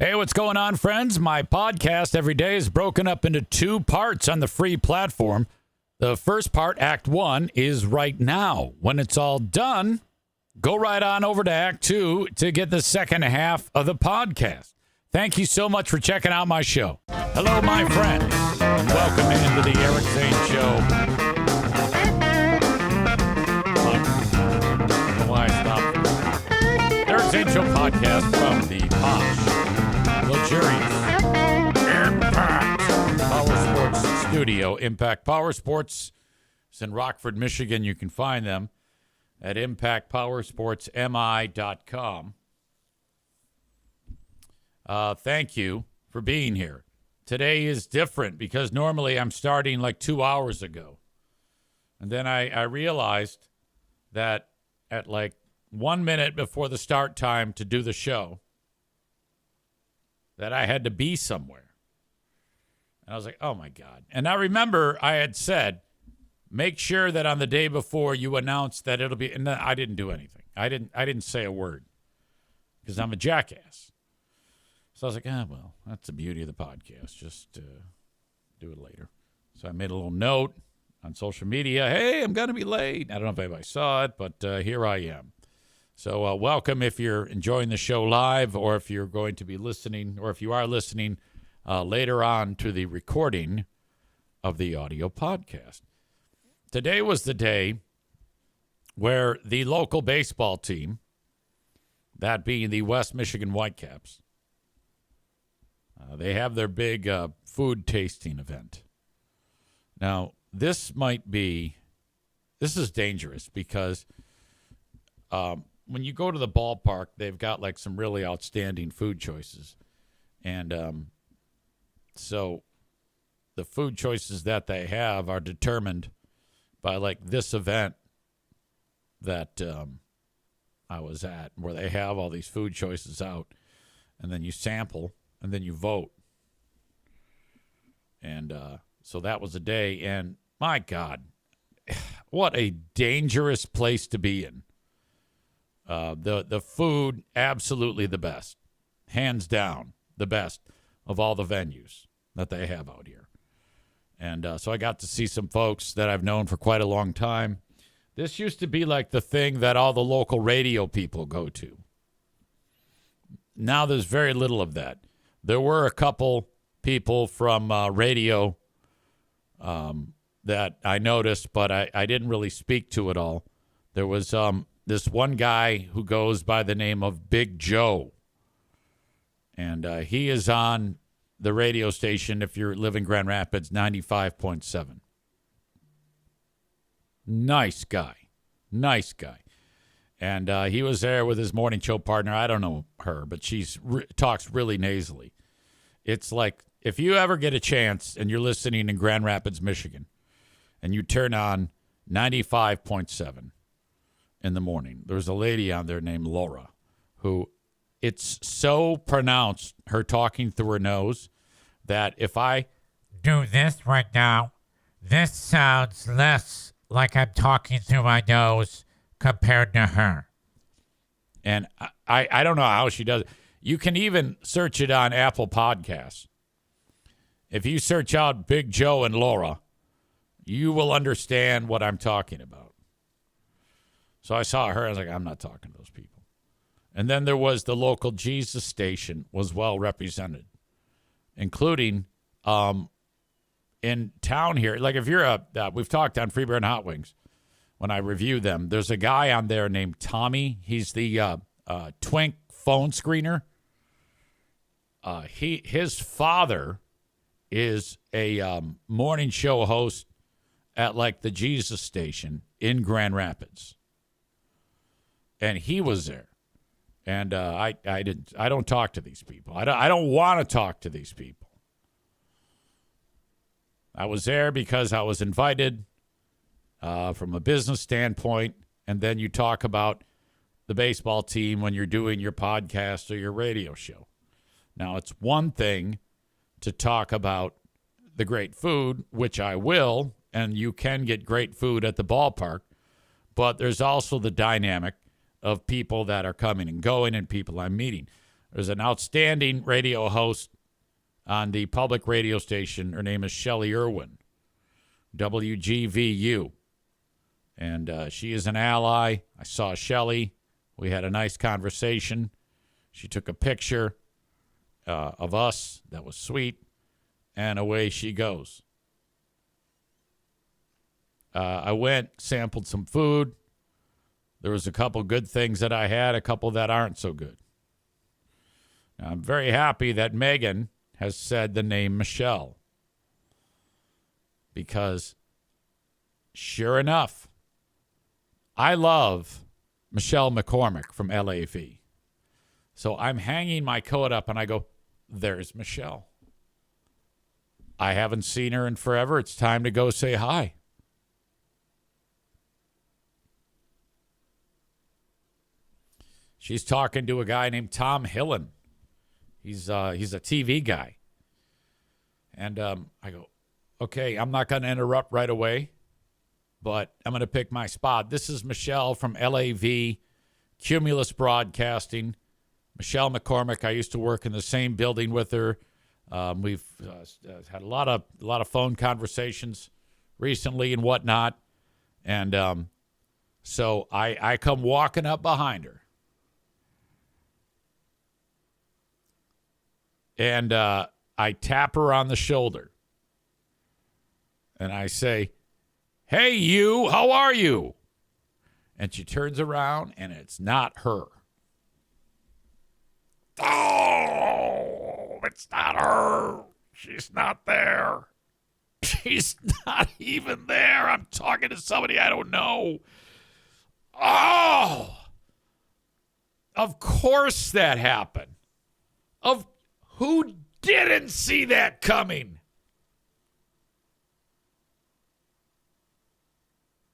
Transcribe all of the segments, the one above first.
Hey, what's going on, friends? My podcast every day is broken up into two parts on the free platform. The first part, Act 1, is right now. When it's all done, go right on over to Act 2 to get the second half of the podcast. Thank you so much for checking out my show. Hello, my friends, and welcome into the Eric Zane Show. I don't know why I stopped. Eric Zane Show podcast from the posh, luxurious Impact Power Sports Studio. Impact Power Sports is in Rockford, Michigan. You can find them at impactpowersportsmi.com. Thank you for being here. Today is different because normally I'm starting like 2 hours ago. And then I realized that at like 1 minute before the start time to do the show, that I had to be somewhere. And I was like, oh my God. And I remember I had said, make sure that on the day before you announce that it'll be, and I didn't do anything. I didn't say a word because I'm a jackass. So I was like, well, that's the beauty of the podcast. Just do it later. So I made a little note on social media. Hey, I'm going to be late. I don't know if anybody saw it, but here I am. So welcome if you're enjoying the show live, or if you're going to be listening, or if you are listening later on to the recording of the audio podcast. Today was the day where the local baseball team, that being the West Michigan Whitecaps, they have their big food tasting event. Now, this is dangerous because when you go to the ballpark, they've got like some really outstanding food choices. And so the food choices that they have are determined by like this event that I was at, where they have all these food choices out, and then you sample, and then you vote. And so that was a day, and my God, what a dangerous place to be in. The food, absolutely the best. Hands down, the best of all the venues that they have out here. And so I got to see some folks that I've known for quite a long time. This used to be like the thing that all the local radio people go to. Now there's very little of that. There were a couple people from radio that I noticed, but I didn't really speak to it all. There was this one guy who goes by the name of Big Joe. And he is on the radio station, if you live in Grand Rapids, 95.7. Nice guy. Nice guy. And he was there with his morning show partner. I don't know her, but she talks really nasally. It's like if you ever get a chance and you're listening in Grand Rapids, Michigan, and you turn on 95.7 in the morning, there's a lady on there named Laura who it's so pronounced, her talking through her nose, that if I do this right now, this sounds less like I'm talking through my nose compared to her. And I don't know how she does it. You can even search it on Apple Podcasts. If you search out Big Joe and Laura, you will understand what I'm talking about. So I saw her. I was like, I'm not talking to those people. And then there was the local Jesus station was well represented, including in town here. Like if you're we've talked on Free Beer and Hot Wings when I review them. There's a guy on there named Tommy. He's the Twink phone screener. His father is a morning show host at like the Jesus station in Grand Rapids, and he was there. And I don't talk to these people. I don't want to talk to these people. I was there because I was invited from a business standpoint, and then you talk about the baseball team when you're doing your podcast or your radio show. Now, it's one thing to talk about the great food, which I will, and you can get great food at the ballpark, but there's also the dynamic of people that are coming and going and people I'm meeting. There's an outstanding radio host on the public radio station. Her name is Shelley Irwin, WGVU. And she is an ally. I saw Shelley. We had a nice conversation. She took a picture of us. That was sweet. And away she goes. I went, sampled some food. There was a couple good things that I had, a couple that aren't so good. Now, I'm very happy that Megan has said the name Michelle. Because, sure enough, I love Michelle McCormick from LAV. So I'm hanging my coat up and I go, there's Michelle. I haven't seen her in forever. It's time to go say hi. She's talking to a guy named Tom Hillen. He's a TV guy. And I go, okay, I'm not going to interrupt right away, but I'm going to pick my spot. This is Michelle from LAV, Cumulus Broadcasting. Michelle McCormick, I used to work in the same building with her. We've had a lot of phone conversations recently and whatnot. And so I come walking up behind her. And I tap her on the shoulder. And I say, hey, you, how are you? And she turns around, and it's not her. Oh, it's not her. She's not there. She's not even there. I'm talking to somebody I don't know. Oh, of course that happened. Who didn't see that coming?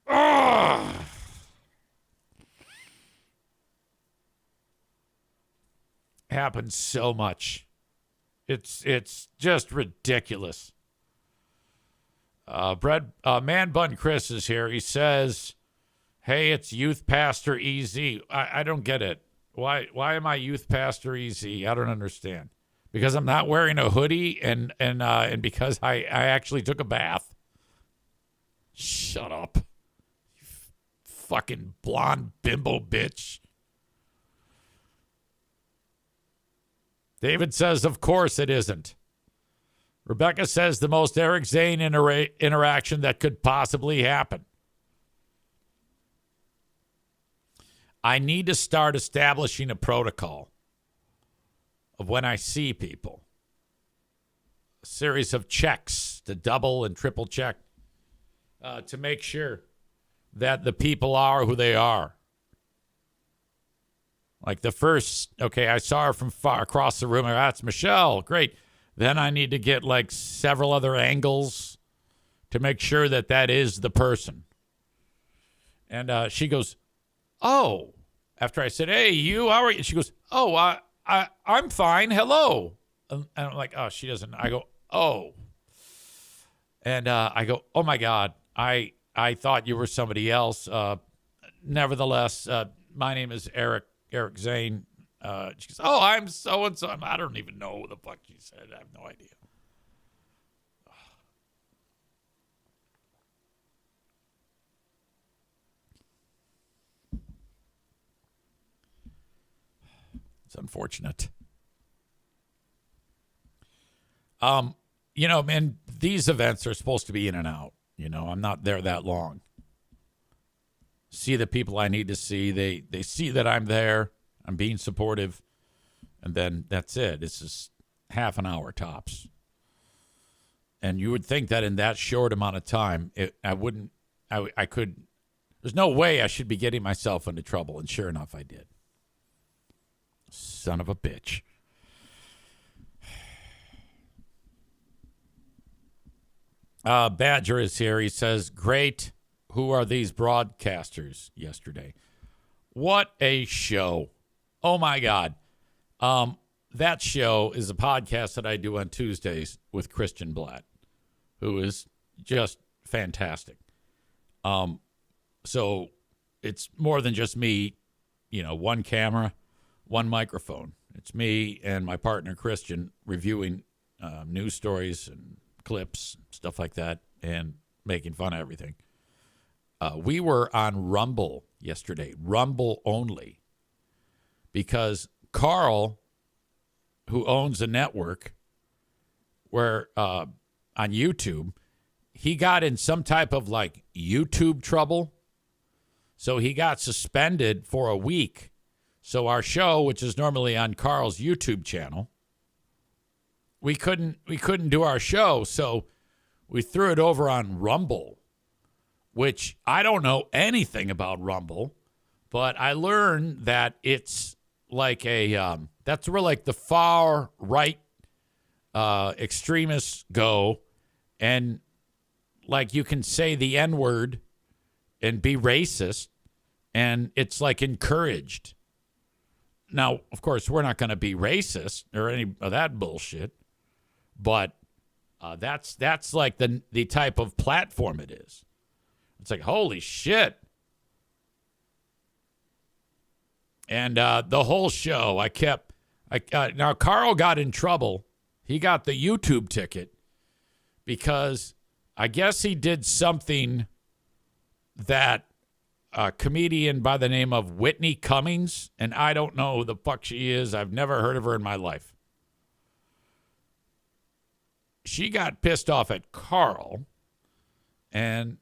Oh. Happens so much. It's just ridiculous. Man Bun Chris is here. He says, hey, it's Youth Pastor EZ. I don't get it. Why am I Youth Pastor EZ? I don't understand. Because I'm not wearing a hoodie and because I actually took a bath. Shut up. You fucking blonde bimbo bitch. David says, of course it isn't. Rebecca says the most Eric Zane interaction that could possibly happen. I need to start establishing a protocol of when I see people. A series of checks to double and triple check to make sure that the people are who they are. Like the first, okay, I saw her from far across the room. That's Michelle. Great. Then I need to get like several other angles to make sure that that is the person. And she goes, oh, after I said, hey, you, how are you? She goes, oh, I'm fine. Hello. And I'm like, oh, she doesn't. I go, oh. And I go, oh, my God. I thought you were somebody else. Nevertheless, my name is Eric Zane. She goes, oh, I'm so-and-so. I don't even know who the fuck she said. I have no idea. It's unfortunate. Man, these events are supposed to be in and out. I'm not there that long. See the people I need to see. They see that I'm there. I'm being supportive. And then that's it. It's just half an hour tops. And you would think that in that short amount of time, I could, there's no way I should be getting myself into trouble. And sure enough, I did. Son of a bitch. Badger is here. He says, great. Who are these broadcasters yesterday? What a show. Oh, my God. That show is a podcast that I do on Tuesdays with Christian Blatt, who is just fantastic. So it's more than just me, one camera, one microphone. It's me and my partner, Christian, reviewing news stories and clips, stuff like that, and making fun of everything. We were on Rumble yesterday, Rumble only, because Carl, who owns a network where on YouTube, he got in some type of like YouTube trouble. So he got suspended for a week. So our show, which is normally on Carl's YouTube channel, we couldn't do our show. So we threw it over on Rumble, which I don't know anything about Rumble, but I learned that it's like that's where like the far right extremists go, and like you can say the N-word and be racist, and it's like encouraged. Now, of course, we're not going to be racist or any of that bullshit, but that's like the type of platform it is. It's like, holy shit. And the whole show, now Carl got in trouble. He got the YouTube ticket because I guess he did something that a comedian by the name of Whitney Cummings, and I don't know who the fuck she is. I've never heard of her in my life. She got pissed off at Carl, and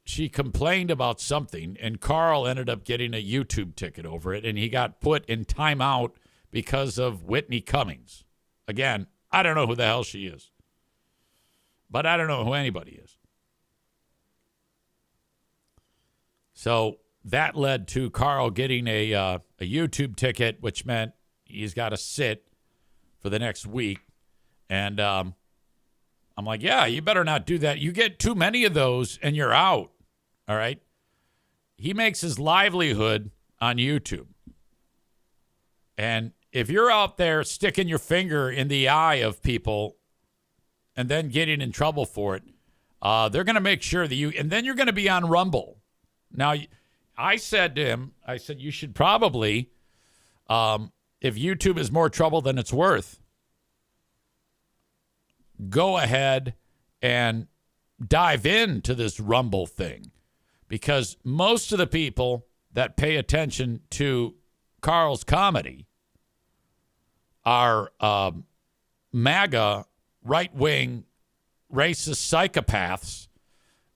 she complained about something, and Carl ended up getting a YouTube ticket over it, and he got put in timeout because of Whitney Cummings. Again, I don't know who the hell she is, but I don't know who anybody is. So that led to Carl getting a YouTube ticket, which meant he's got to sit for the next week. And I'm like, yeah, you better not do that. You get too many of those and you're out. All right. He makes his livelihood on YouTube. And if you're out there sticking your finger in the eye of people and then getting in trouble for it, they're going to make sure that and then you're going to be on Rumble. Now, I said to him, you should probably, if YouTube is more trouble than it's worth, go ahead and dive into this Rumble thing. Because most of the people that pay attention to Carl's comedy are MAGA, right-wing, racist psychopaths,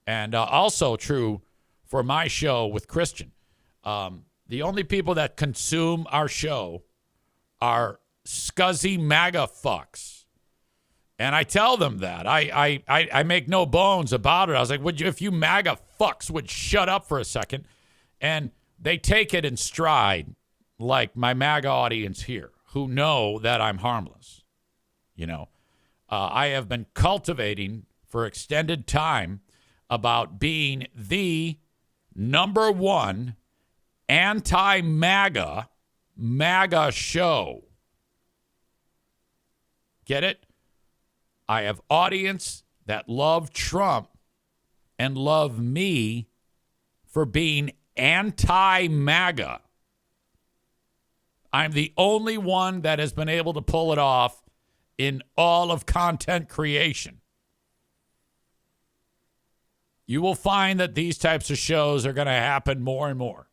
and also true for my show with Christian. The only people that consume our show are scuzzy MAGA fucks. And I tell them that. I make no bones about it. I was like, if you MAGA fucks would shut up for a second. And they take it in stride, like my MAGA audience here, who know that I'm harmless. You know, I have been cultivating for extended time about being the number one anti-MAGA show. Get it? I have audience that love Trump and love me for being anti-MAGA. I'm the only one that has been able to pull it off in all of content creation. You will find that these types of shows are going to happen more and more.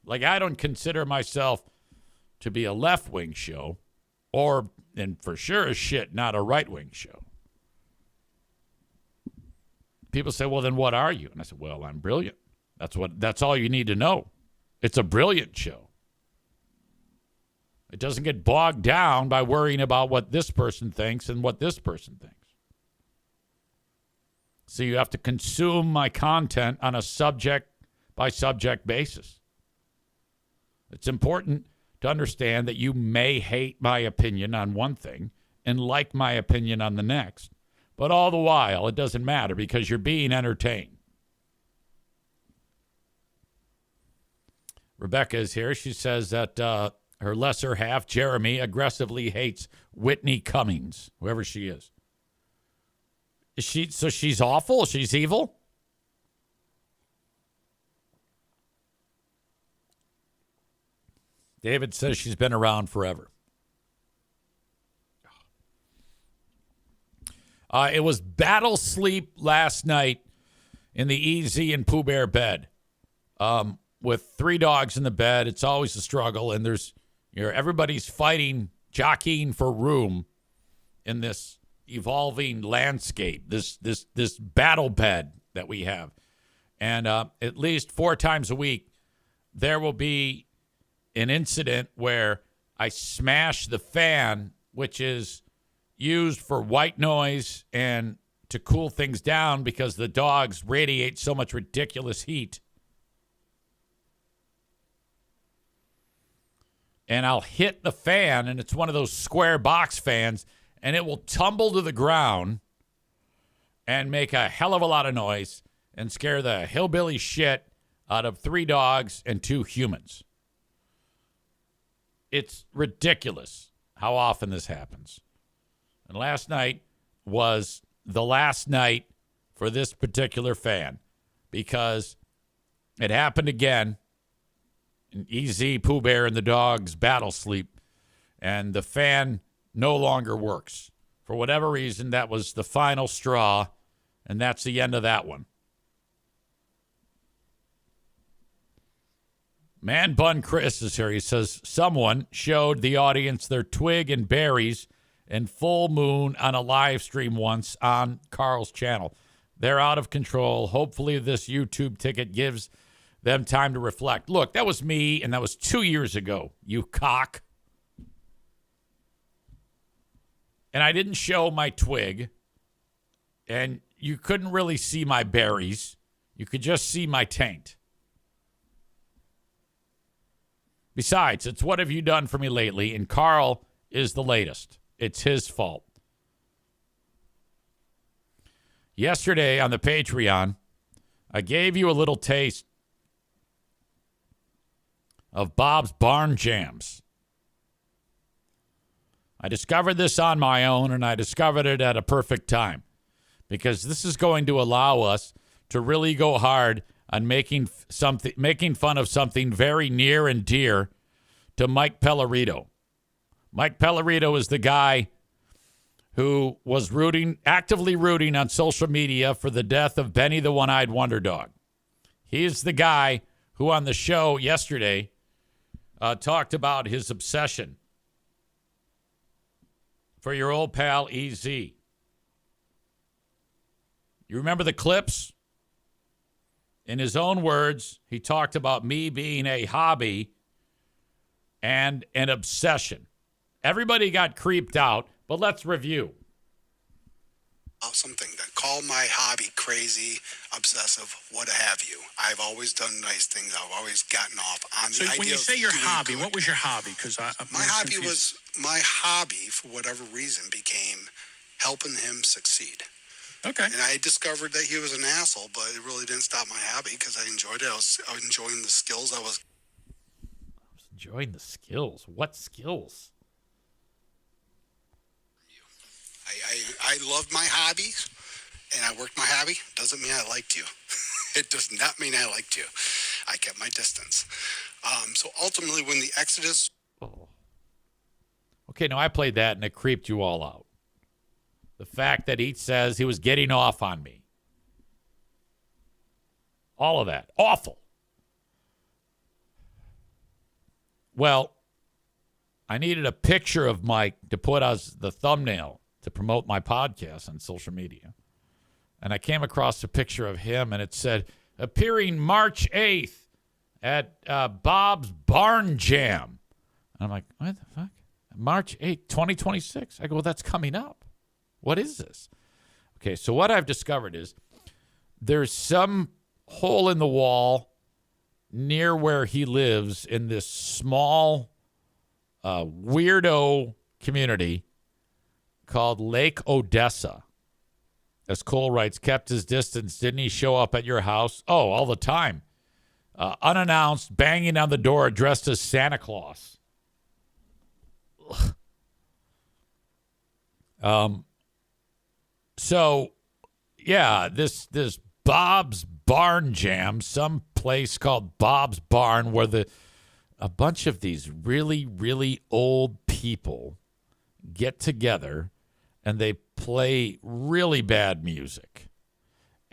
Like, I don't consider myself to be a left-wing show and for sure as shit, not a right-wing show. People say, well, then what are you? And I said, well, I'm brilliant. That's all you need to know. It's a brilliant show. It doesn't get bogged down by worrying about what this person thinks and what this person thinks. So you have to consume my content on a subject-by-subject basis. It's important to understand that you may hate my opinion on one thing and like my opinion on the next. But all the while, it doesn't matter because you're being entertained. Rebecca is here. She says that her lesser half, Jeremy, aggressively hates Whitney Cummings, whoever she is. So she's awful? She's evil? David says she's been around forever. It was battle sleep last night in the EZ and Pooh Bear bed. With 3 dogs in the bed, it's always a struggle, and everybody's fighting, jockeying for room in this evolving landscape, this battle bed that we have. And at least 4 times a week, there will be an incident where I smash the fan, which is used for white noise and to cool things down because the dogs radiate so much ridiculous heat. And I'll hit the fan, and it's one of those square box fans, and it will tumble to the ground and make a hell of a lot of noise and scare the hillbilly shit out of 3 dogs and 2 humans. It's ridiculous how often this happens. And last night was the last night for this particular fan because it happened again. EZ, Pooh Bear, and the dogs battle sleep, and the fan no longer works. For whatever reason, that was the final straw, and that's the end of that one. Man Bun Chris is here. He says, someone showed the audience their twig and berries and full moon on a live stream once on Carl's channel. They're out of control. Hopefully this YouTube ticket gives them time to reflect. Look, that was me, and that was 2 years ago, you cock. And I didn't show my twig, and you couldn't really see my berries. You could just see my taint. Besides, it's what have you done for me lately, and Carl is the latest. It's his fault. Yesterday on the Patreon, I gave you a little taste of Bob's Barn Jams. I discovered this on my own, and I discovered it at a perfect time because this is going to allow us to really go hard on making fun of something very near and dear to Mike Pellerito. Mike Pellerito is the guy who was actively rooting on social media for the death of Benny the One-Eyed Wonder Dog. He is the guy who on the show yesterday talked about his obsession for your old pal EZ. You remember the clips? In his own words, he talked about me being a hobby and an obsession. Everybody got creeped out, but let's review. Something that call my hobby crazy, obsessive, what have you. I've always done nice things. I've always gotten off on the idea. So when you say your hobby, what was your hobby? Because my hobby, for whatever reason, became helping him succeed. Okay. And I discovered that he was an asshole, but it really didn't stop my hobby because I enjoyed it. I was enjoying the skills. I was enjoying the skills. What skills? I loved my hobbies, and I worked my hobby. Doesn't mean I liked you. It does not mean I liked you. I kept my distance. So ultimately, when the Exodus... Oh. Okay, now I played that, and it creeped you all out. The fact that he says he was getting off on me. All of that. Awful. Well, I needed a picture of Mike to put as the thumbnail to promote my podcast on social media. And I came across a picture of him, and it said, appearing March 8th at Bob's Barn Jam. And I'm like, what the fuck? March 8th, 2026? I go, well, that's coming up. What is this? Okay, so what I've discovered is there's some hole in the wall near where he lives in this small weirdo community called Lake Odessa. As Cole writes, kept his distance. Didn't he show up at your house? Oh, all the time. Unannounced, banging on the door, dressed as Santa Claus. So, yeah, this Bob's Barn Jam, some place called Bob's Barn where the a bunch of these really, really old people get together and they play really bad music.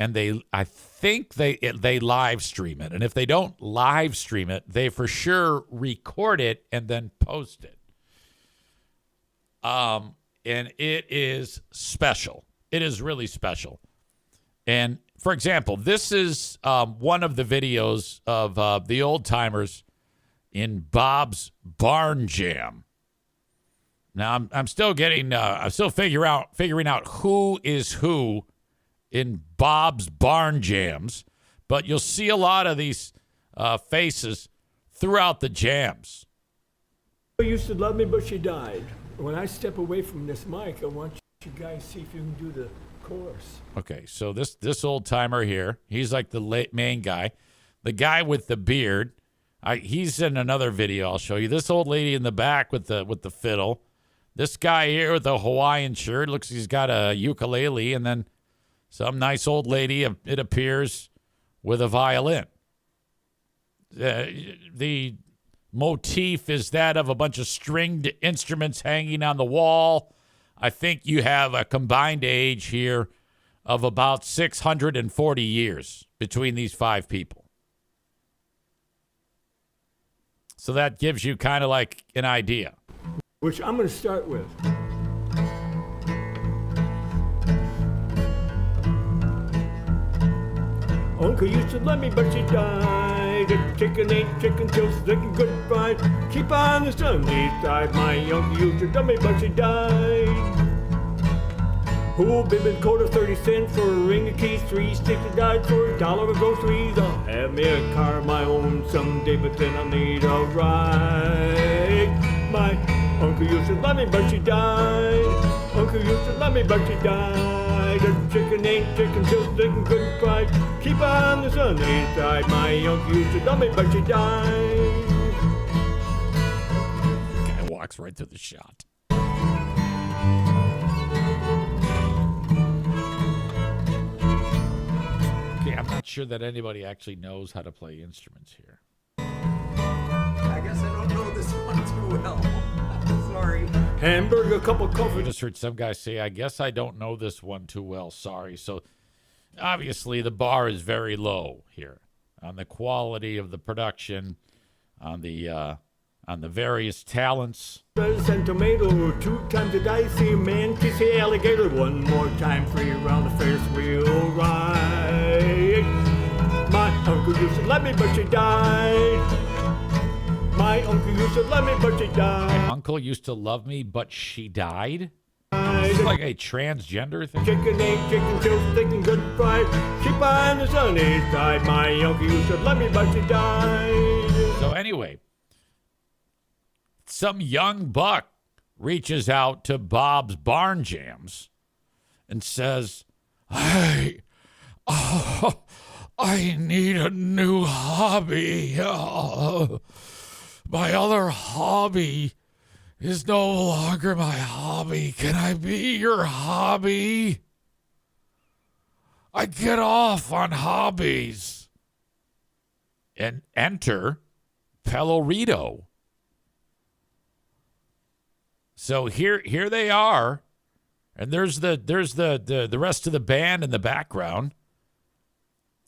And I think they live stream it. And if they don't live stream it, they for sure record it and then post it. And it is special. It is really special. And for example, this is one of the videos of the old timers in Bob's Barn Jam. Now I'm still figuring out who is who in Bob's Barn Jams, but you'll see a lot of these faces throughout the jams. She used to love me, but she died. When I step away from this mic, I want you guys to see if you can do the chorus. Okay, so this old timer here, he's like the main guy. The guy with the beard, he's in another video I'll show you. This old lady in the back with the fiddle. This guy here with the Hawaiian shirt, looks he's got a ukulele, and then some nice old lady, it appears, with a violin. The motif is that of a bunch of stringed instruments hanging on the wall. I think you have a combined age here of about 640 years between these five people. So that gives you kind of like an idea. Which I'm going to start with. Uncle used to love me, but she died. A chicken ain't chicken till slick and good fried. Keep on the sunny side. My uncle used to love me, but she died. Who been coat of 30 cents for a ring of keys, 3 sticks of died for $1 of groceries. I'll have me a car of my own someday, but then I'll need a ride. My uncle used to love me, but she died. Uncle used to love me, but she died. A chicken ain't chicken till slick and good and fried. Keep on the sunny side. My uncle used to love me, but she died. Guy walks right through the shot. Okay, I'm not sure that anybody actually knows how to play instruments here. I guess I don't know this one too well. Sorry. Hamburger, a cup of I coffee. just heard some guy say, I guess I don't know this one too well. Sorry. So obviously the bar is very low here on the quality of the production, on the various talents. Lettuce and tomato, 2 times a dicey man, kiss the alligator, 1 more time, free around the Ferris wheel ride. My uncle used to love me, but she died. My uncle used to love me, but she died. Uncle used to love me, but she died? Is it like a transgender thing? Chicken ain't chicken till thick and good fried. Keep on the sunny side. My uncle used to love me, but she died. So anyway, some young buck reaches out to Bob's Barn Jams and says, I need a new hobby. My other hobby is no longer my hobby. Can I be your hobby? I get off on hobbies. And enter Pellerito. So here they are, and there's the rest of the band in the background.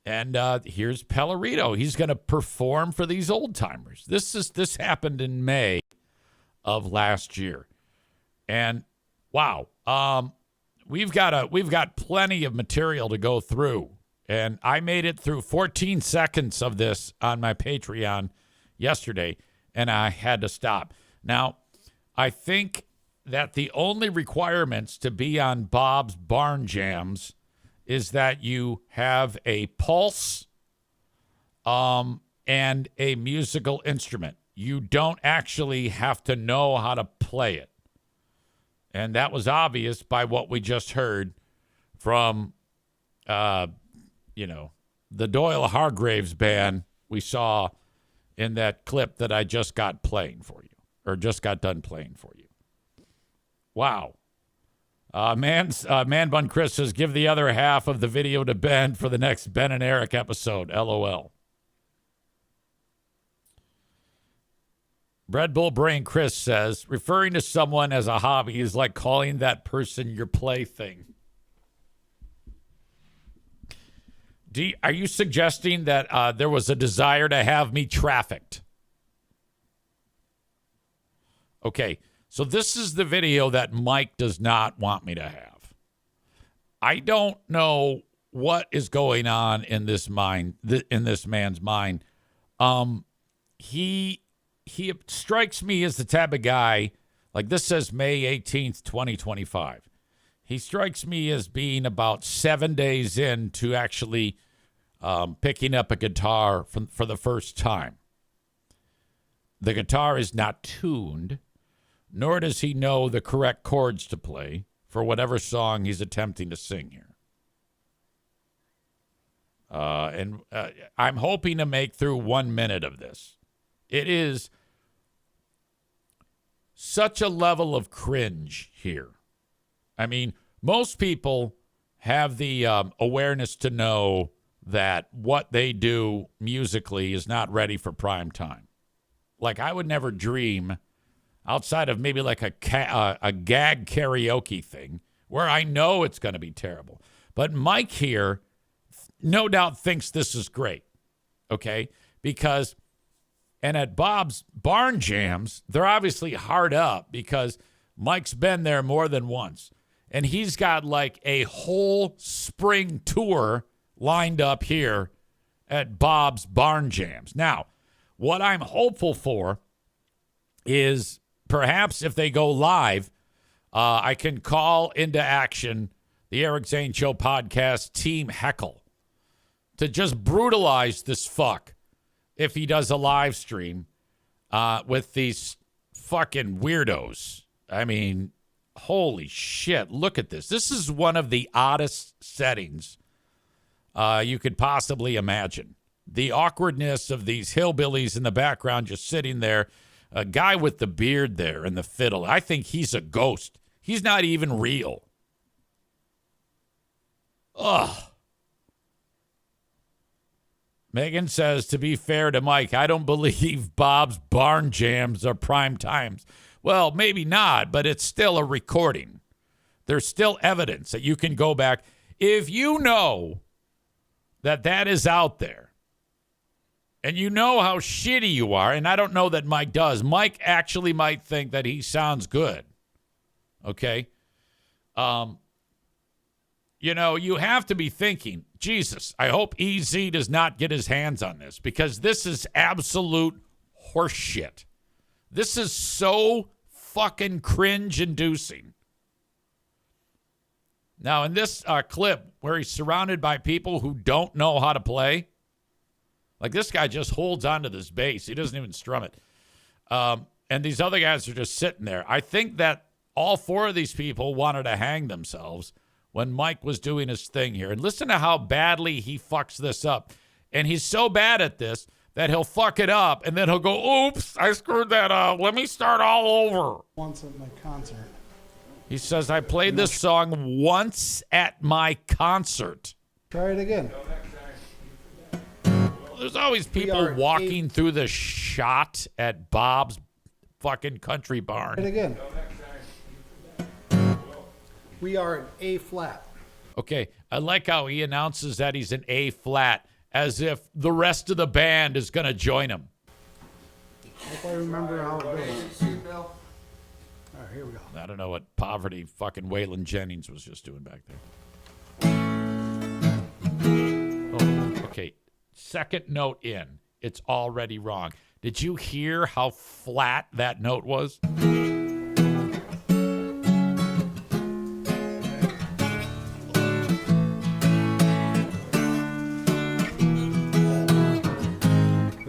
And here's Pellerito. He's going to perform for these old timers. This happened in May of last year, and wow, we've got plenty of material to go through. And I made it through 14 seconds of this on my Patreon yesterday, and I had to stop. Now, I think that the only requirements to be on Bob's Barn Jams is that you have a pulse and a musical instrument. You don't actually have to know how to play it. And that was obvious by what we just heard from, the Doyle Hargraves band we saw in that clip that I just got playing for you, or just got done playing for you. Wow. Man Bun Chris says, give the other half of the video to Ben for the next Ben and Eric episode. LOL. Bread Bull Brain Chris says, referring to someone as a hobby is like calling that person your plaything. Are you suggesting that there was a desire to have me trafficked? Okay, so this is the video that Mike does not want me to have. I don't know what is going on in this man's mind. He strikes me as the type of guy, like this says May 18th, 2025. He strikes me as being about 7 days into actually picking up a guitar for the first time. The guitar is not tuned, nor does he know the correct chords to play for whatever song he's attempting to sing here. And I'm hoping to make through 1 minute of this. It is such a level of cringe here. I mean, most people have the awareness to know that what they do musically is not ready for prime time. Like, I would never dream, outside of maybe like a gag karaoke thing, where I know it's going to be terrible. But Mike here, no doubt, thinks this is great, okay? Because, and at Bob's Barn Jams, they're obviously hard up because Mike's been there more than once. And he's got like a whole spring tour lined up here at Bob's Barn Jams. Now, what I'm hopeful for is perhaps if they go live, I can call into action the Eric Zane Show podcast Team Heckle to just brutalize this fuck if he does a live stream with these fucking weirdos. I mean, holy shit, look at this. This is one of the oddest settings you could possibly imagine. The awkwardness of these hillbillies in the background just sitting there. A guy with the beard there and the fiddle. I think he's a ghost. He's not even real. Ugh. Megan says, to be fair to Mike, I don't believe Bob's Barn Jams are prime times. Well, maybe not, but it's still a recording. There's still evidence that you can go back. If you know that is out there, and you know how shitty you are, and I don't know that Mike does. Mike actually might think that he sounds good. Okay? You have to be thinking, Jesus, I hope EZ does not get his hands on this because this is absolute horseshit. This is so fucking cringe-inducing. Now, in this clip where he's surrounded by people who don't know how to play, like this guy just holds onto this bass. He doesn't even strum it. And these other guys are just sitting there. I think that all four of these people wanted to hang themselves when Mike was doing his thing here. And listen to how badly he fucks this up. And he's so bad at this that he'll fuck it up, and then he'll go, oops, I screwed that up. Let me start all over. Once at my concert. He says, I played this song once at my concert. Try it again. There's always people walking through the shot at Bob's fucking country barn. Try it again. We are an A flat. Okay, I like how he announces that he's an A flat, as if the rest of the band is going to join him. Hope I remember how it goes. All right, here we go. I don't know what poverty fucking Waylon Jennings was just doing back there. Oh, okay. Second note in, it's already wrong. Did you hear how flat that note was?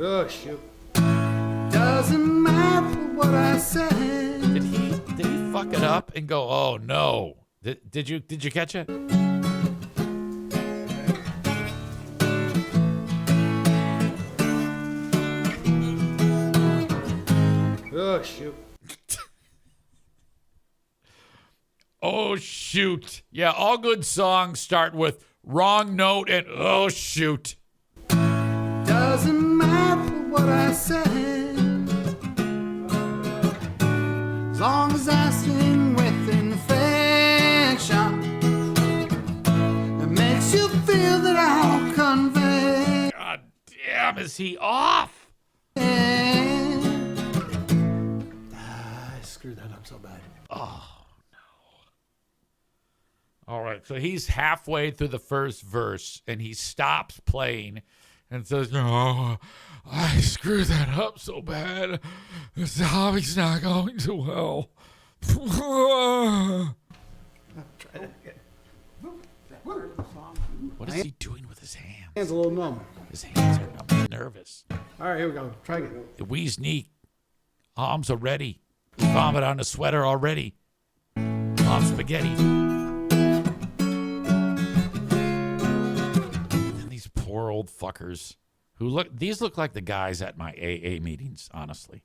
Oh, shoot. Doesn't matter what I said. Did he fuck it up and go, oh no? Did you catch it? Oh, shoot. Oh, shoot. Yeah, all good songs start with wrong note and oh, shoot. Doesn't matter what I said. damn, is he off? I screwed that up so bad. All right, so he's halfway through the first verse, and he stops playing and says, "No, I screwed that up so bad. This hobby's not going too well." Try that again. What is he doing with his hands? Hands a little numb. His hands are numb. He's nervous. All right, here we go. Try again. The wheeze knee. Arms are ready. Vomit on the sweater already. Mom spaghetti. And these poor old fuckers who these look like the guys at my AA meetings, honestly.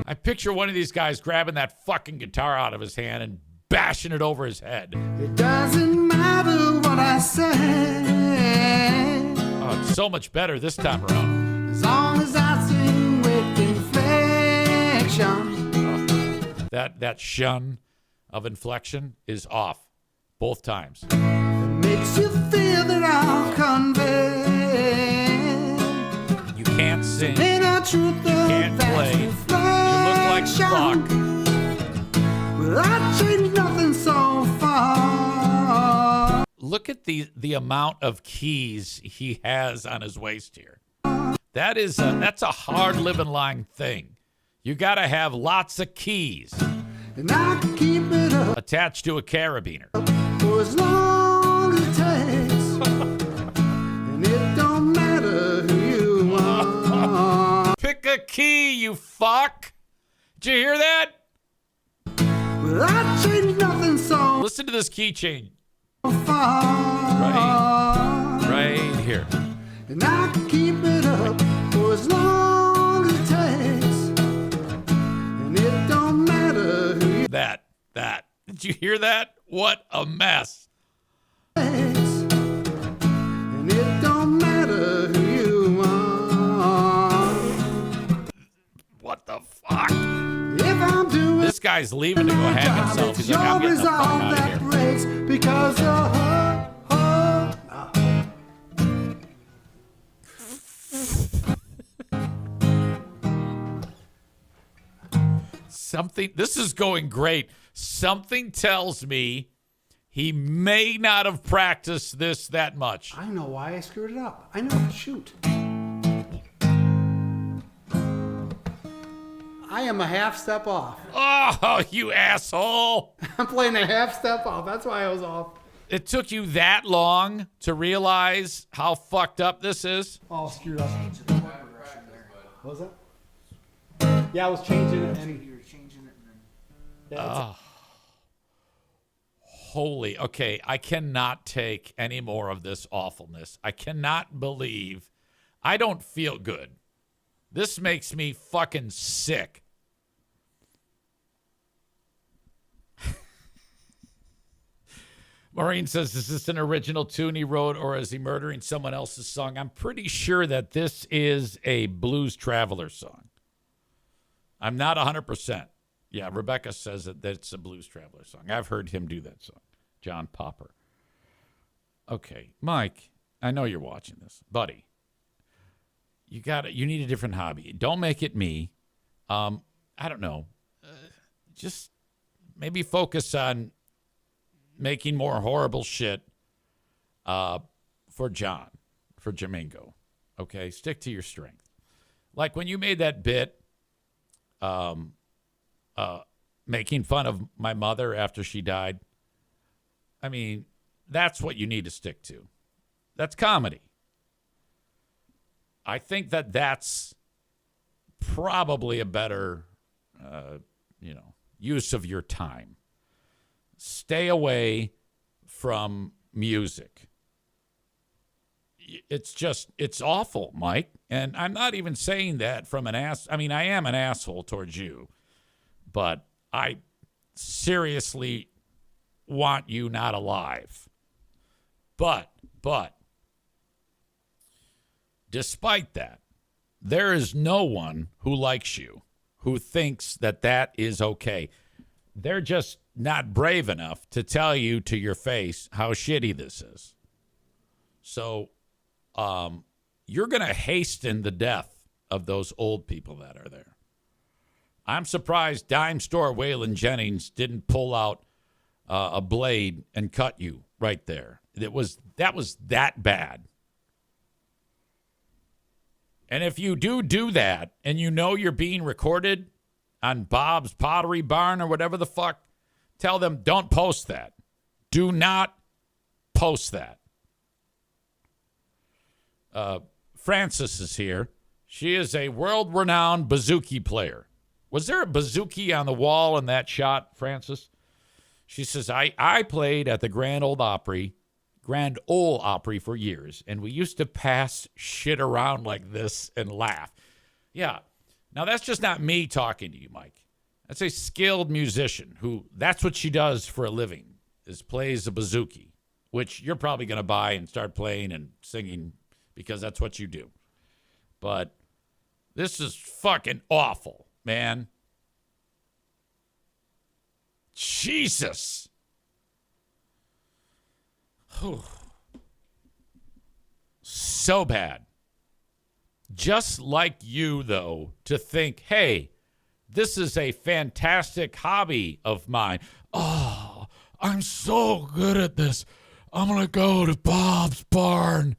I picture one of these guys grabbing that fucking guitar out of his hand and bashing it over his head. It doesn't matter what I say, Oh, it's so much better this time around. as long as I sing with inflection. Oh, that shun of inflection is off both times. It makes you feel that I'll convey. You can't sing. Ain't a truth you can't play. You look like fuck. Well, I changed nothing so far. Look at the amount of keys he has on his waist here. That's a hard living line thing. You got to have lots of keys And I can keep it up attached to a carabiner. for as long as it takes. And it don't matter who you are. Pick a key, you fuck. Did you hear that? Well, I changed nothing so Listen to this key change far. right here. And I can keep it up for as long as it takes. And it don't matter who you That. Did you hear that? What a mess. takes. And it don't matter who you are. What the fuck? If I'm doing This guy's leaving to go hang himself. He's like, I'm getting the fuck out of that here. breaks because This is going great. Something tells me he may not have practiced this that much. I know why I screwed it up. I know. Shoot. I am a half step off. Oh, you asshole. I'm playing a half step off. That's why I was off. It took you that long to realize how fucked up this is? All screwed up. What was that? Yeah, I was changing it. And You were changing it and then. yeah, Holy, okay, I cannot take any more of this awfulness. I cannot believe. I don't feel good. This makes me fucking sick. Maureen says, is this an original tune he wrote or is he murdering someone else's song? I'm pretty sure that this is a Blues Traveler song. I'm not 100%. Yeah, Rebecca says that it's a Blues Traveler song. I've heard him do that song. John Popper. Okay, Mike, I know you're watching this. Buddy, you need a different hobby. Don't make it me. I don't know. Just maybe focus on making more horrible shit for John, for Jamingo. Okay, stick to your strength. Like when you made that bit making fun of my mother after she died. I mean, that's what you need to stick to. That's comedy. I think that that's probably a better, use of your time. Stay away from music. It's awful, Mike. And I'm not even saying that from an ass. I mean, I am an asshole towards you, but I seriously want you not alive. But, despite that, there is no one who likes you, who thinks that that is okay. they're just not brave enough to tell you to your face how shitty this is. So you're going to hasten the death of those old people that are there. I'm surprised Dime Store Waylon Jennings didn't pull out a blade and cut you right there. That was that bad. And if you do that and you know you're being recorded on Bob's Pottery Barn or whatever the fuck, tell them don't post that. Do not post that. Frances is here. She is a world-renowned bouzouki player. Was there a bouzouki on the wall in that shot, Frances? She says, I played at the Grand Ole Opry for years, and we used to pass shit around like this and laugh. Yeah. Now, that's just not me talking to you, Mike. That's a skilled musician who, that's what she does for a living, is plays the bouzouki, which you're probably going to buy and start playing and singing because that's what you do. But this is fucking awful, man. Jesus. Whew. So bad. Just like you, though, to think, hey, this is a fantastic hobby of mine. Oh, I'm so good at this. I'm going to go to Bob's Barn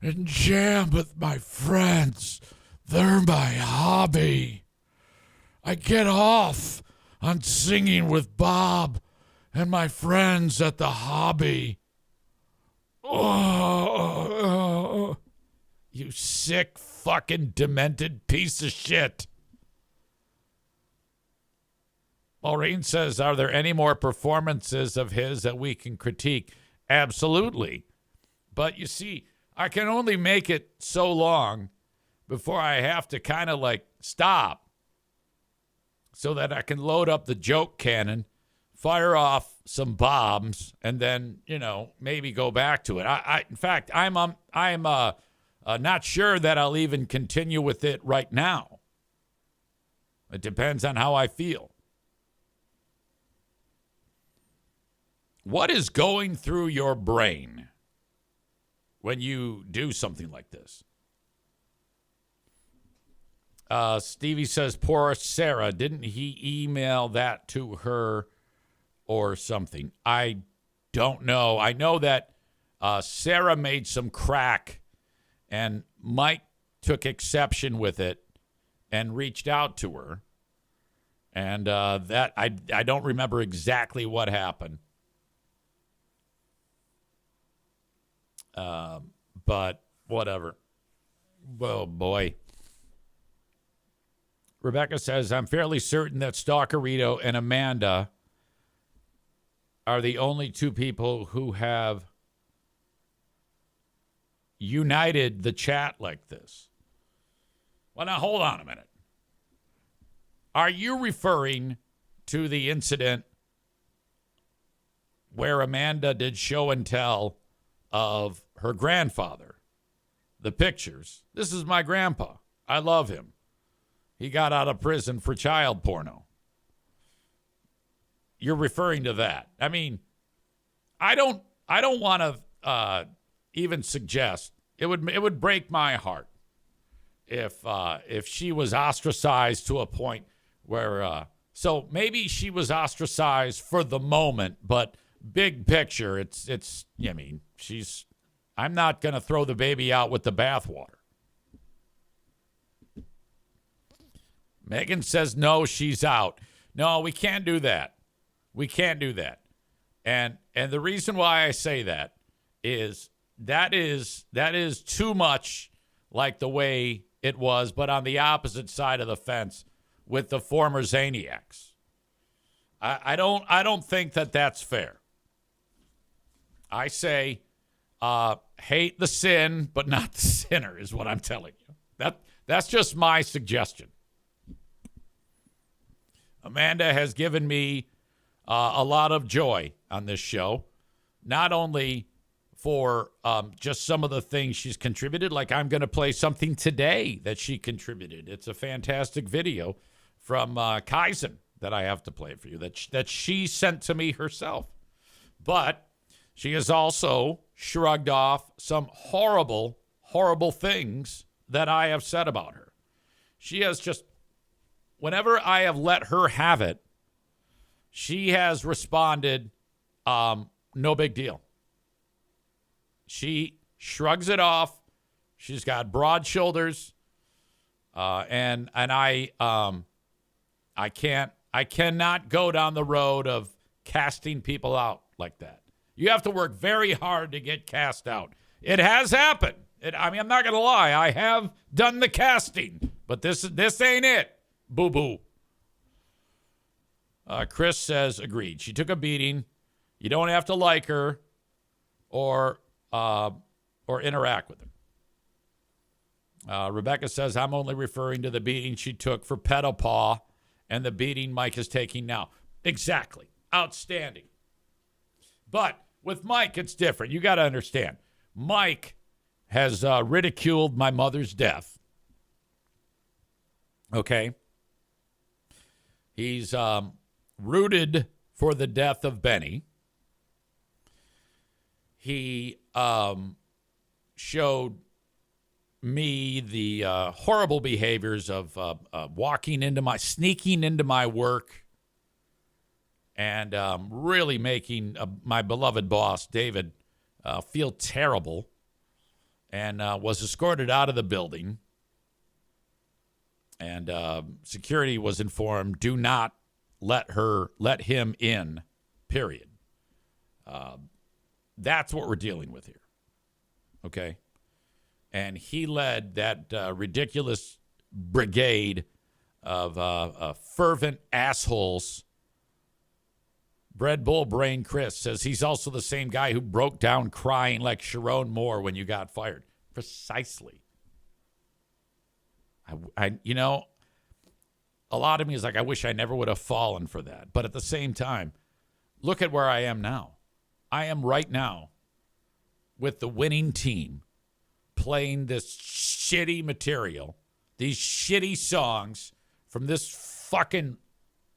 and jam with my friends. They're my hobby. I get off on singing with Bob and my friends at the hobby. Oh, you sick, fucking demented piece of shit. Maureen says, are there any more performances of his that we can critique? Absolutely. But you see, I can only make it so long before I have to kind of like stop so that I can load up the joke cannon, fire off some bombs, and then, maybe go back to it. In fact, I'm not sure that I'll even continue with it right now. It depends on how I feel. What is going through your brain when you do something like this? Stevie says, poor Sarah, didn't he email that to her or something? I don't know. I know that Sarah made some crack and Mike took exception with it and reached out to her. And that I don't remember exactly what happened. But whatever. Oh, boy. Rebecca says, I'm fairly certain that Stalkerito and Amanda are the only two people who have united the chat like this. Well, now, hold on a minute. Are you referring to the incident where Amanda did show and tell of her grandfather? The pictures. This is my grandpa. I love him. He got out of prison for child porno. You're referring to that. I mean, I don't want to even suggest it would break my heart if she was ostracized to a point where so maybe she was ostracized for the moment, but big picture, it's I mean, I'm not going to throw the baby out with the bathwater. Megan says, no, she's out. No, we can't do that. We can't do that. And the reason why I say that is too much like the way it was, but on the opposite side of the fence with the former Zaniacs. I don't think that that's fair. I say hate the sin, but not the sinner is what I'm telling you. That's just my suggestion. Amanda has given me a lot of joy on this show, not only for just some of the things she's contributed, like I'm going to play something today that she contributed. It's a fantastic video from Kaizen that I have to play for you that she sent to me herself. But she has also shrugged off some horrible, horrible things that I have said about her. She has just, whenever I have let her have it, she has responded, no big deal. She shrugs it off. She's got broad shoulders, and I cannot go down the road of casting people out like that. You have to work very hard to get cast out. It has happened. I'm not going to lie. I have done the casting, but this ain't it. Boo-boo. Chris says, agreed. She took a beating. You don't have to like her or interact with her. Rebecca says, I'm only referring to the beating she took for pedopaw and the beating Mike is taking now. Exactly. Outstanding. But with Mike, it's different. You got to understand. Mike has ridiculed my mother's death. Okay? He's rooted for the death of Benny. He showed me the horrible behaviors of sneaking into my work and really making my beloved boss, David, feel terrible, and was escorted out of the building. And security was informed, do not let him in, period. That's what we're dealing with here. Okay? And he led that ridiculous brigade of fervent assholes. Bread Bull Brain Chris says he's also the same guy who broke down crying like Sharon Moore when you got fired. Precisely. I a lot of me is like, I wish I never would have fallen for that. But at the same time, look at where I am now. I am right now with the winning team playing this shitty material, these shitty songs from this fucking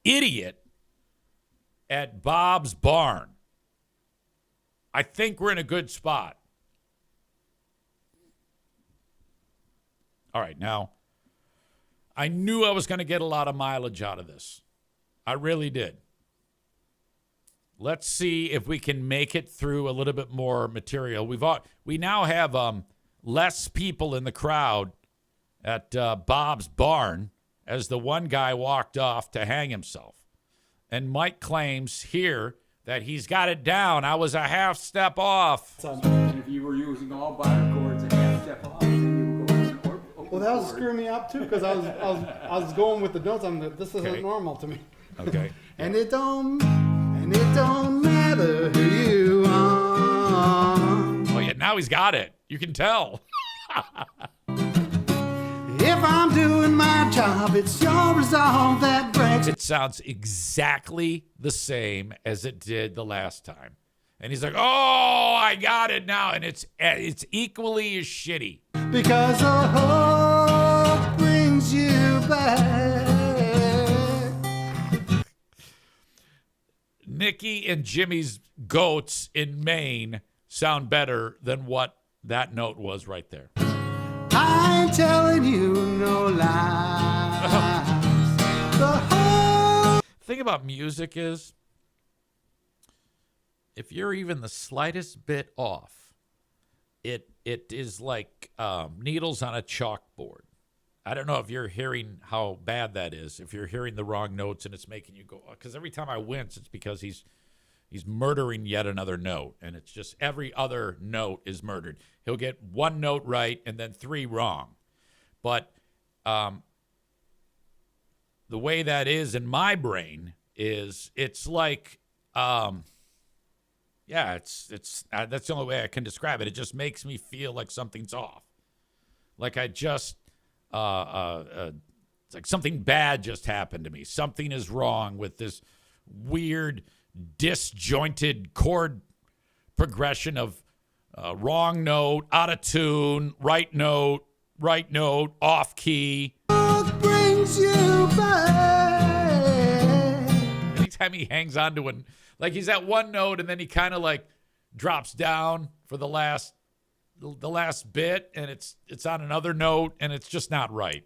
idiot at Bob's Barn. I think we're in a good spot. All right, now, I knew I was going to get a lot of mileage out of this. I really did. Let's see if we can make it through a little bit more material. We now have less people in the crowd at Bob's Barn as the one guy walked off to hang himself. And Mike claims here that he's got it down. I was a half step off. And if you were using all bar chords and half step off, then you would go to the Well, that was screwing me up too, because I was going with the notes. This isn't Okay. normal to me. Okay. And it don't matter who you are. Oh, yeah, now he's got it. You can tell. If I'm doing my job, it's your resolve that breaks. It sounds exactly the same as it did the last time. And he's like, oh, I got it now. And it's equally as shitty. Because a hope brings you back. Nikki and Jimmy's goats in Maine sound better than what that note was right there. I ain't telling you no lies. The whole Thing about music is, if you're even the slightest bit off, it is like needles on a chalkboard. I don't know if you're hearing how bad that is, if you're hearing the wrong notes and it's making you go, because every time I wince, it's because he's murdering yet another note, and it's just every other note is murdered. He'll get one note right and then three wrong. But the way that is in my brain is it's like, it's that's the only way I can describe it. It just makes me feel like something's off. Like I just, it's like something bad just happened to me. Something is wrong with this weird, disjointed chord progression of wrong note, out of tune, right note, off key. brings you back. time he hangs on to it, like he's at one note and then he kind of like drops down for the last bit, and it's on another note, and it's just not right.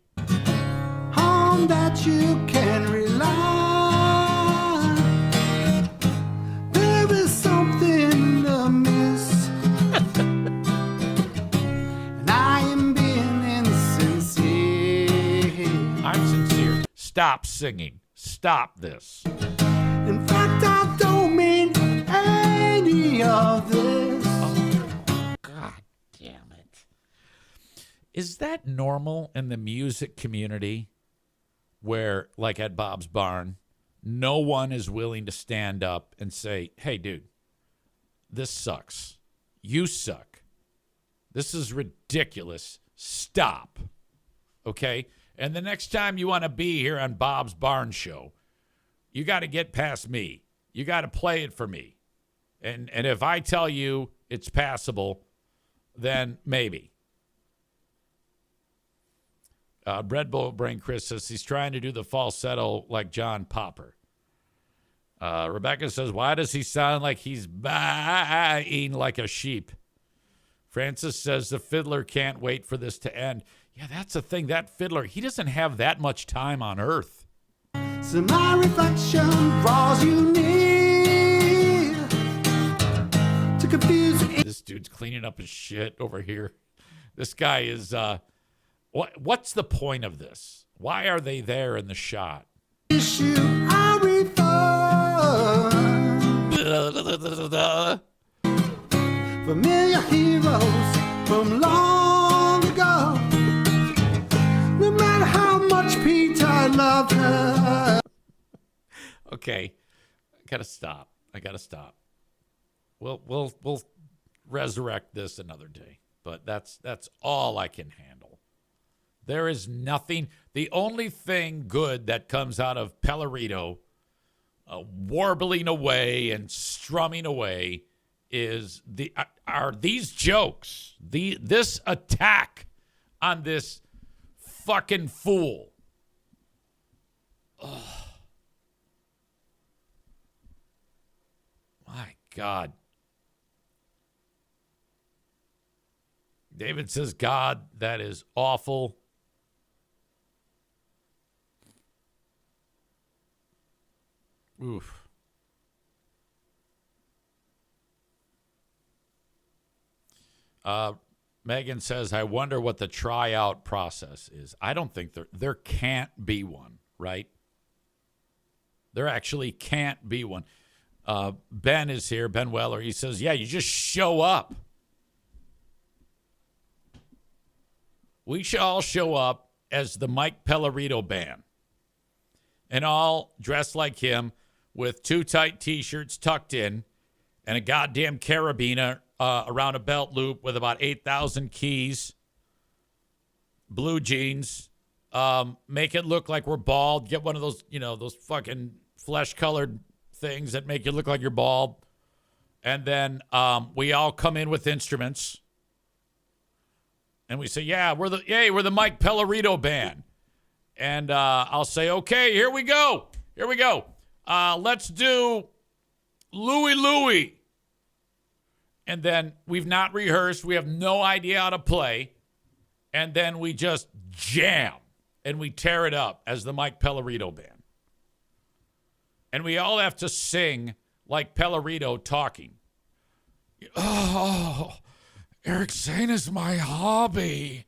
On that you can rely. There is something amiss, and I am being insincere. I'm sincere. Stop singing. Stop this. In fact, I don't mean any of this. God damn it. Is that normal in the music community where, like at Bob's Barn, no one is willing to stand up and say, hey, dude, this sucks. You suck. This is ridiculous. Stop. Okay? And the next time you want to be here on Bob's Barn Show, you got to get past me. You got to play it for me. And if I tell you it's passable, then maybe. Bread Bowl Brain Chris says he's trying to do the falsetto like John Popper. Rebecca says, why does he sound like he's baaing like a sheep? Francis says the fiddler can't wait for this to end. Yeah, that's the thing. That fiddler, he doesn't have that much time on earth. So my reflection draws you near to confuse you. This dude's cleaning up his shit over here. This guy is, what's the point of this? Why are they there in the shot? Issue I refer. Familiar heroes from long ago. No matter how much Peter loved her. Okay, I gotta stop. We'll resurrect this another day, but that's all I can handle. There is nothing. The only thing good that comes out of Pellerito warbling away and strumming away is are these jokes. This attack on this fucking fool. Oh. My God. David says, God, that is awful. Oof. Megan says, I wonder what the tryout process is. I don't think there can't be one, right? There actually can't be one. Ben is here, Ben Weller. He says, yeah, you just show up. We should all show up as the Mike Pellerito band and all dressed like him with too tight T-shirts tucked in and a goddamn carabiner around a belt loop with about 8,000 keys, blue jeans, make it look like we're bald, get one of those, those fucking flesh-colored things that make you look like you're bald, and then we all come in with instruments, and we say, yeah, we're the Mike Pellerito band, and I'll say, okay, here we go, let's do Louie Louie. And then we've not rehearsed. We have no idea how to play. And then we just jam. And we tear it up as the Mike Pellerito band. And we all have to sing like Pellerito talking. Oh, Eric Zane is my hobby.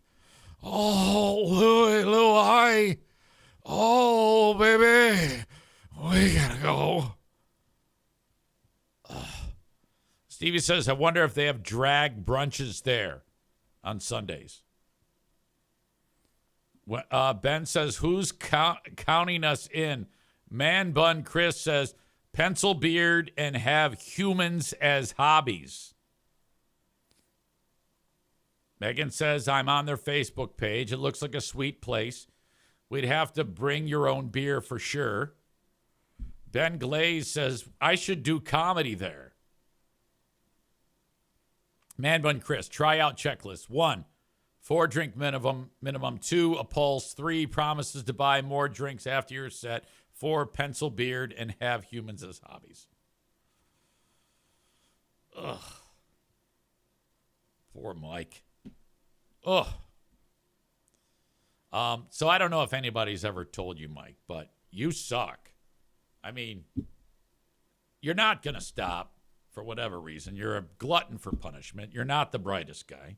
Oh, Louie. Oh, baby. We gotta go. Stevie says, I wonder if they have drag brunches there on Sundays. Ben says, who's counting us in? Man Bun Chris says, pencil beard and have humans as hobbies. Megan says, I'm on their Facebook page. It looks like a sweet place. We'd have to bring your own beer for sure. Ben Glaze says, I should do comedy there. Man Bun Chris, tryout checklist. 1, 4 drink minimum. 2, a pulse. 3, promises to buy more drinks after your set. 4, pencil beard and have humans as hobbies. Ugh. Poor Mike. Ugh. So I don't know if anybody's ever told you, Mike, but you suck. I mean, you're not going to stop for whatever reason. You're a glutton for punishment. You're not the brightest guy.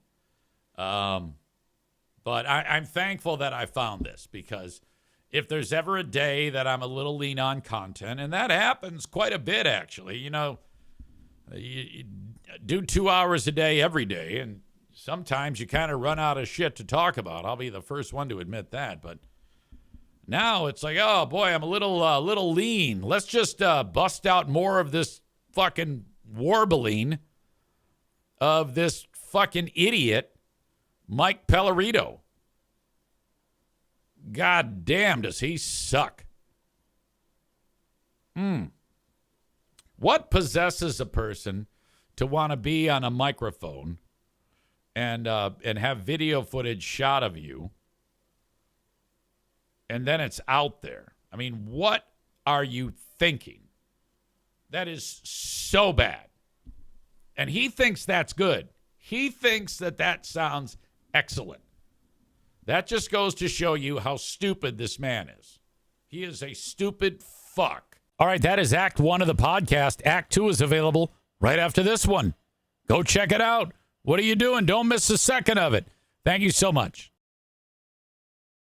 But I'm thankful that I found this, because if there's ever a day that I'm a little lean on content, and that happens quite a bit, actually, you do 2 hours a day every day, and sometimes you kind of run out of shit to talk about. I'll be the first one to admit that. But now it's like, oh boy, I'm a little lean. Let's just bust out more of this fucking warbling of this fucking idiot, Mike Pellerito. God damn, does he suck. What possesses a person to want to be on a microphone and have video footage shot of you, and then it's out there? I mean, what are you thinking? That is so bad. And he thinks that's good. He thinks that sounds excellent. That just goes to show you how stupid this man is. He is a stupid fuck. All right, that is Act 1 of the podcast. Act 2 is available right after this one. Go check it out. What are you doing? Don't miss a second of it. Thank you so much.